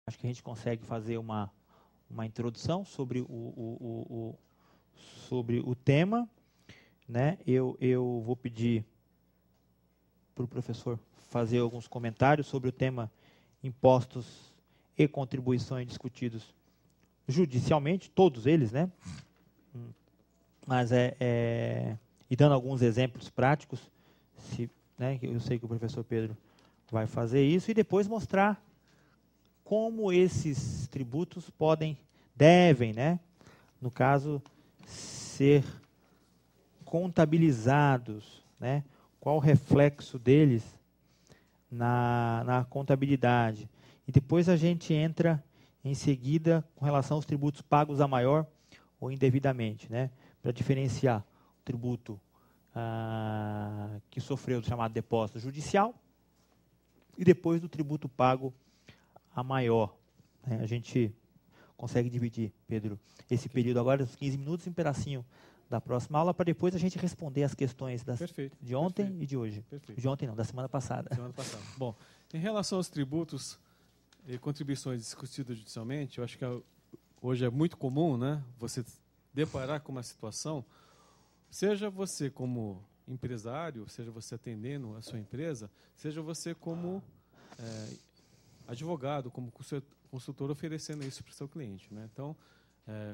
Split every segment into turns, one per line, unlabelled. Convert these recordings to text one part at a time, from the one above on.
acho que a gente consegue fazer uma introdução sobre sobre o tema, né? Eu vou pedir para o professor fazer alguns comentários sobre o tema impostos e contribuições discutidos judicialmente, todos eles, né? Mas e dando alguns exemplos práticos, né? Eu sei que o professor Pedro vai fazer isso, e depois mostrar como esses tributos devem, né? No caso, ser contabilizados, né? Qual o reflexo deles na contabilidade. E depois a gente entra em seguida com relação aos tributos pagos a maior ou indevidamente, né? Para diferenciar o tributo que sofreu o chamado depósito judicial e depois do tributo pago a maior. Né? A gente consegue dividir, Pedro, esse período agora, os 15 minutos, em um pedacinho da próxima aula, para depois a gente responder as questões de ontem e de hoje.
Perfeito.
De ontem não, da semana passada.
Semana passada. Bom, em relação aos tributos e contribuições discutidas judicialmente, eu acho que hoje é muito comum, né, você deparar com uma situação, seja você como empresário, seja você atendendo a sua empresa, seja você como advogado, como consultor oferecendo isso para o seu cliente. Né? Então,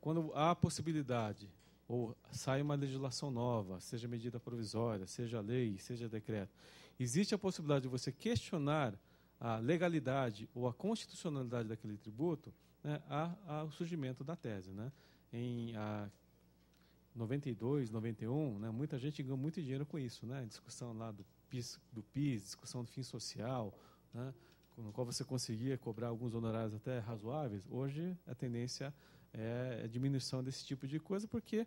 quando há a possibilidade ou sai uma legislação nova, seja medida provisória, seja lei, seja decreto, existe a possibilidade de você questionar a legalidade ou a constitucionalidade daquele tributo, né, há o surgimento da tese. Né? Em 92, 91, né, muita gente ganhou muito dinheiro com isso. Né? Discussão lá do PIS, discussão do fim social, né, no qual você conseguia cobrar alguns honorários até razoáveis. Hoje, a tendência é a diminuição desse tipo de coisa, porque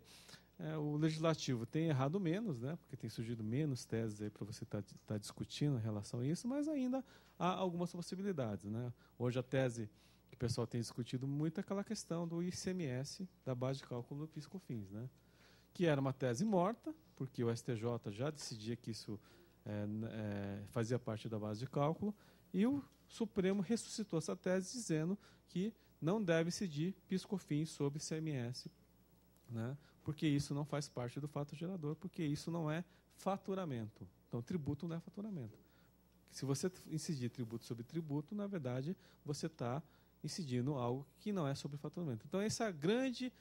o legislativo tem errado menos, né, porque tem surgido menos teses aí para você tá discutindo em relação a isso, mas ainda há algumas possibilidades. Né. Hoje, a tese que o pessoal tem discutido muito é aquela questão do ICMS, da base de cálculo do PIS/COFINS, né, que era uma tese morta, porque o STJ já decidia que isso fazia parte da base de cálculo, e o Supremo ressuscitou essa tese dizendo que não deve incidir PIS/COFINS sobre ICMS, né, porque isso não faz parte do fato gerador, porque isso não é faturamento. Então, tributo não é faturamento. Se você incidir tributo sobre tributo, na verdade, você está incidindo algo que não é sobre faturamento. Então, essa é a grande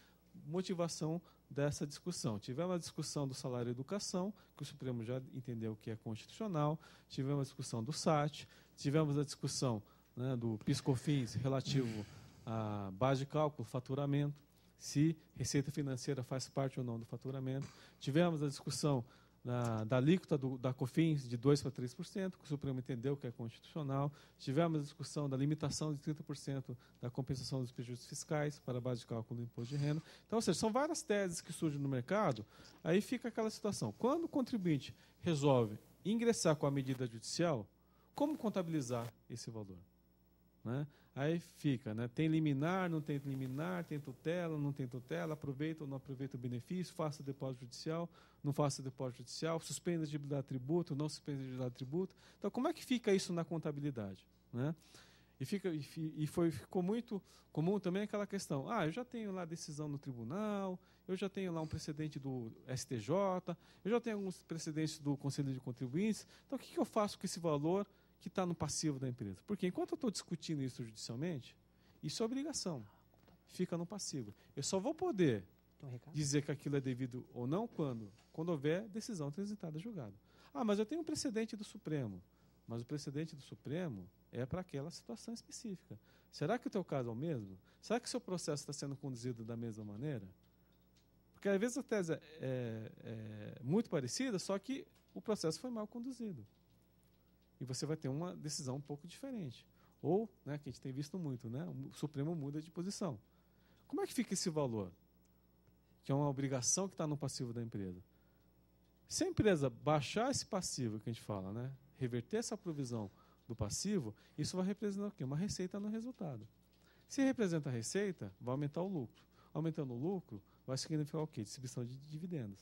motivação dessa discussão. Tivemos a discussão do salário e educação, que o Supremo já entendeu que é constitucional, tivemos a discussão do SAT, tivemos a discussão, né, do PIS/COFINS relativo à base de cálculo, faturamento, se receita financeira faz parte ou não do faturamento. Tivemos a discussão da alíquota da COFINS de 2% para 3%, que o Supremo entendeu que é constitucional. Tivemos a discussão da limitação de 30% da compensação dos prejuízos fiscais para a base de cálculo do imposto de renda. Então, ou seja, são várias teses que surgem no mercado, aí fica aquela situação. Quando o contribuinte resolve ingressar com a medida judicial, como contabilizar esse valor? Né? Aí fica, né? Tem liminar, não tem liminar, tem tutela, não tem tutela, aproveita ou não aproveita o benefício, faça depósito judicial, não faça depósito judicial, suspenda a dívida de tributo, não suspenda a dívida de tributo. Então, como é que fica isso na contabilidade? Né? Ficou muito comum também aquela questão, eu já tenho lá decisão no tribunal, eu já tenho lá um precedente do STJ, eu já tenho alguns precedentes do Conselho de Contribuintes, então o que eu faço com esse valor que está no passivo da empresa? Porque enquanto eu estou discutindo isso judicialmente, isso é obrigação, fica no passivo. Eu só vou poder dizer que aquilo é devido ou não quando houver decisão transitada julgada. Mas eu tenho um precedente do Supremo. Mas o precedente do Supremo é para aquela situação específica. Será que o teu caso é o mesmo? Será que o seu processo está sendo conduzido da mesma maneira? Porque às vezes a tese é muito parecida, só que o processo foi mal conduzido. E você vai ter uma decisão um pouco diferente. Ou, né, que a gente tem visto muito, né, o Supremo muda de posição. Como é que fica esse valor? Que é uma obrigação que está no passivo da empresa. Se a empresa baixar esse passivo que a gente fala, né, reverter essa provisão do passivo, isso vai representar o quê? Uma receita no resultado. Se representa a receita, vai aumentar o lucro. Aumentando o lucro, vai significar o quê? Distribuição de dividendos.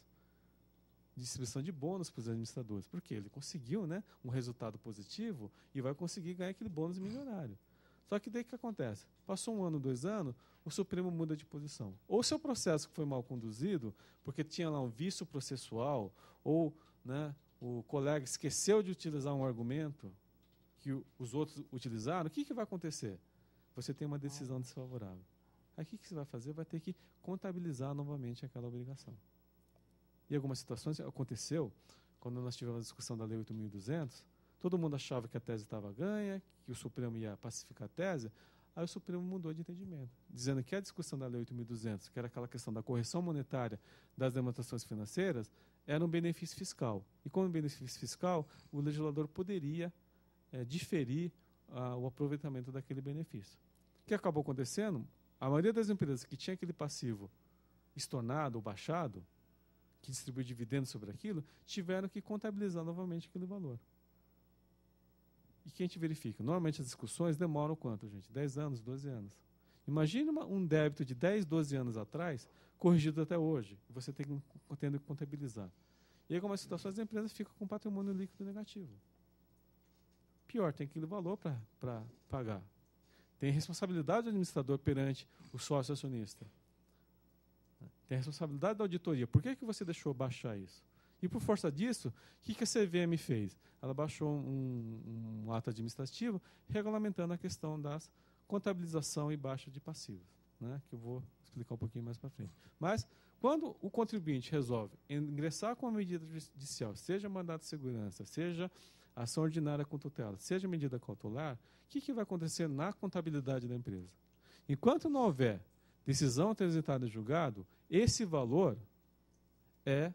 Distribuição de bônus para os administradores. Porque ele conseguiu, né, um resultado positivo e vai conseguir ganhar aquele bônus milionário. Só que daí o que acontece? Passou 1 ano, 2 anos, o Supremo muda de posição. Ou seu processo foi mal conduzido, porque tinha lá um vício processual, ou, né, o colega esqueceu de utilizar um argumento que os outros utilizaram, o que vai acontecer? Você tem uma decisão desfavorável. Aí o que você vai fazer? Vai ter que contabilizar novamente aquela obrigação. Em algumas situações aconteceu, quando nós tivemos a discussão da Lei 8.200, todo mundo achava que a tese estava ganha, que o Supremo ia pacificar a tese, aí o Supremo mudou de entendimento, dizendo que a discussão da Lei 8.200, que era aquela questão da correção monetária das demonstrações financeiras, era um benefício fiscal. E como benefício fiscal, o legislador poderia diferir o aproveitamento daquele benefício. O que acabou acontecendo? A maioria das empresas que tinha aquele passivo estornado ou baixado, que distribuiu dividendos sobre aquilo, tiveram que contabilizar novamente aquele valor. E quem te verifica? Normalmente as discussões demoram quanto, gente? 10 anos, 12 anos. Imagine um débito de 10, 12 anos atrás, corrigido até hoje. Você tendo que contabilizar. E aí, em algumas situações, a empresa fica com patrimônio líquido negativo. Pior, tem aquele valor para pagar. Tem responsabilidade do administrador perante o sócio acionista. Tem a responsabilidade da auditoria. Por que você deixou baixar isso? E por força disso, o que a CVM fez? Ela baixou um ato administrativo regulamentando a questão das contabilização e baixa de passivos, né? Que eu vou explicar um pouquinho mais para frente. Mas, quando o contribuinte resolve ingressar com uma medida judicial, seja mandado de segurança, seja ação ordinária com tutela, seja medida cautelar, o que vai acontecer na contabilidade da empresa? Enquanto não houver decisão transitada em julgado, esse valor é,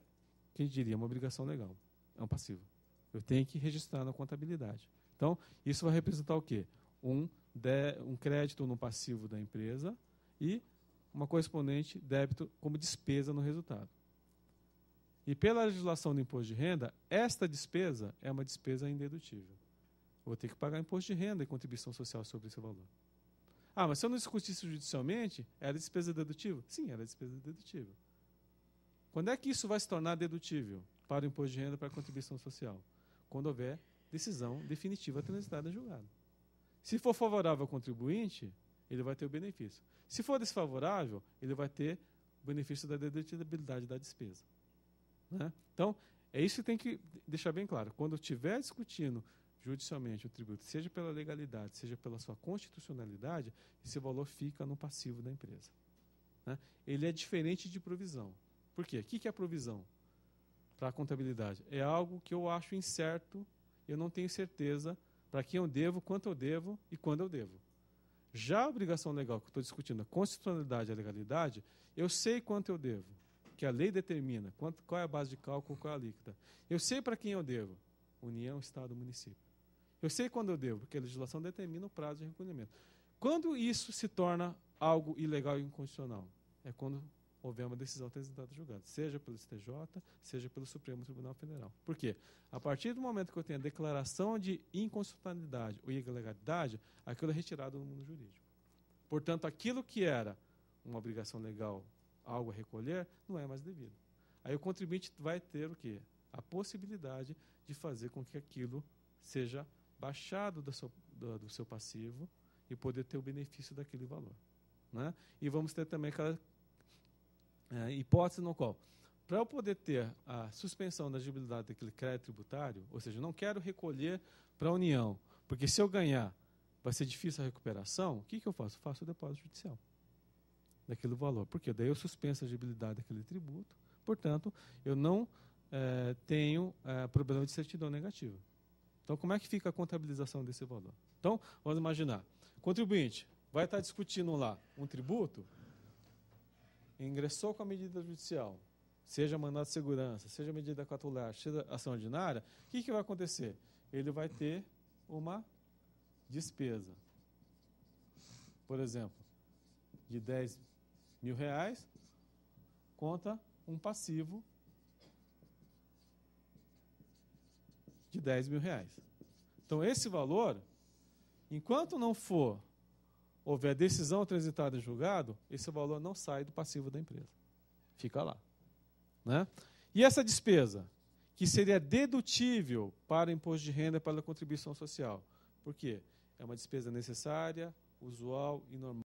quem diria, uma obrigação legal. É um passivo. Eu tenho que registrar na contabilidade. Então, isso vai representar o quê? Um crédito no passivo da empresa e uma correspondente débito como despesa no resultado. E pela legislação do imposto de renda, esta despesa é uma despesa indedutível. Eu vou ter que pagar imposto de renda e contribuição social sobre esse valor. Ah, mas se eu não discutisse judicialmente, era despesa dedutível? Sim, era despesa dedutível. Quando é que isso vai se tornar dedutível para o imposto de renda e para a contribuição social? Quando houver decisão definitiva transitada em julgado. Se for favorável ao contribuinte, ele vai ter o benefício. Se for desfavorável, ele vai ter o benefício da dedutibilidade da despesa. Né? Então, é isso que tem que deixar bem claro. Quando estiver discutindo judicialmente o tributo, seja pela legalidade, seja pela sua constitucionalidade, esse valor fica no passivo da empresa. Né? Ele é diferente de provisão. Por quê? O que é provisão para a contabilidade? É algo que eu acho incerto, eu não tenho certeza para quem eu devo, quanto eu devo e quando eu devo. Já a obrigação legal que eu estou discutindo, a constitucionalidade e a legalidade, eu sei quanto eu devo, que a lei determina, qual é a base de cálculo, qual é a alíquota. Eu sei para quem eu devo, União, Estado, Município. Eu sei quando eu devo, porque a legislação determina o prazo de recolhimento. Quando isso se torna algo ilegal e inconstitucional? É quando houver uma decisão transitada julgada, seja pelo STJ, seja pelo Supremo Tribunal Federal. Por quê? A partir do momento que eu tenho a declaração de inconstitucionalidade ou ilegalidade, aquilo é retirado do mundo jurídico. Portanto, aquilo que era uma obrigação legal, algo a recolher, não é mais devido. Aí o contribuinte vai ter o quê? A possibilidade de fazer com que aquilo seja baixado do seu passivo e poder ter o benefício daquele valor. Né? E vamos ter também aquela hipótese no qual, para eu poder ter a suspensão da agibilidade daquele crédito tributário, ou seja, eu não quero recolher para a União, porque se eu ganhar vai ser difícil a recuperação, o que eu faço? Faço o depósito judicial daquele valor. Porque daí eu suspenso a agibilidade daquele tributo, portanto, eu não tenho problema de certidão negativa. Então, como é que fica a contabilização desse valor? Então, vamos imaginar, o contribuinte vai estar discutindo lá um tributo, ingressou com a medida judicial, seja mandado de segurança, seja medida cautelar, seja ação ordinária, o que vai acontecer? Ele vai ter uma despesa, por exemplo, de R$10 mil, conta um passivo de R$10 mil. Então, esse valor, enquanto não houver decisão transitada em julgado, esse valor não sai do passivo da empresa. Fica lá. Né? E essa despesa, que seria dedutível para o imposto de renda e para a contribuição social, por quê? É uma despesa necessária, usual e normal.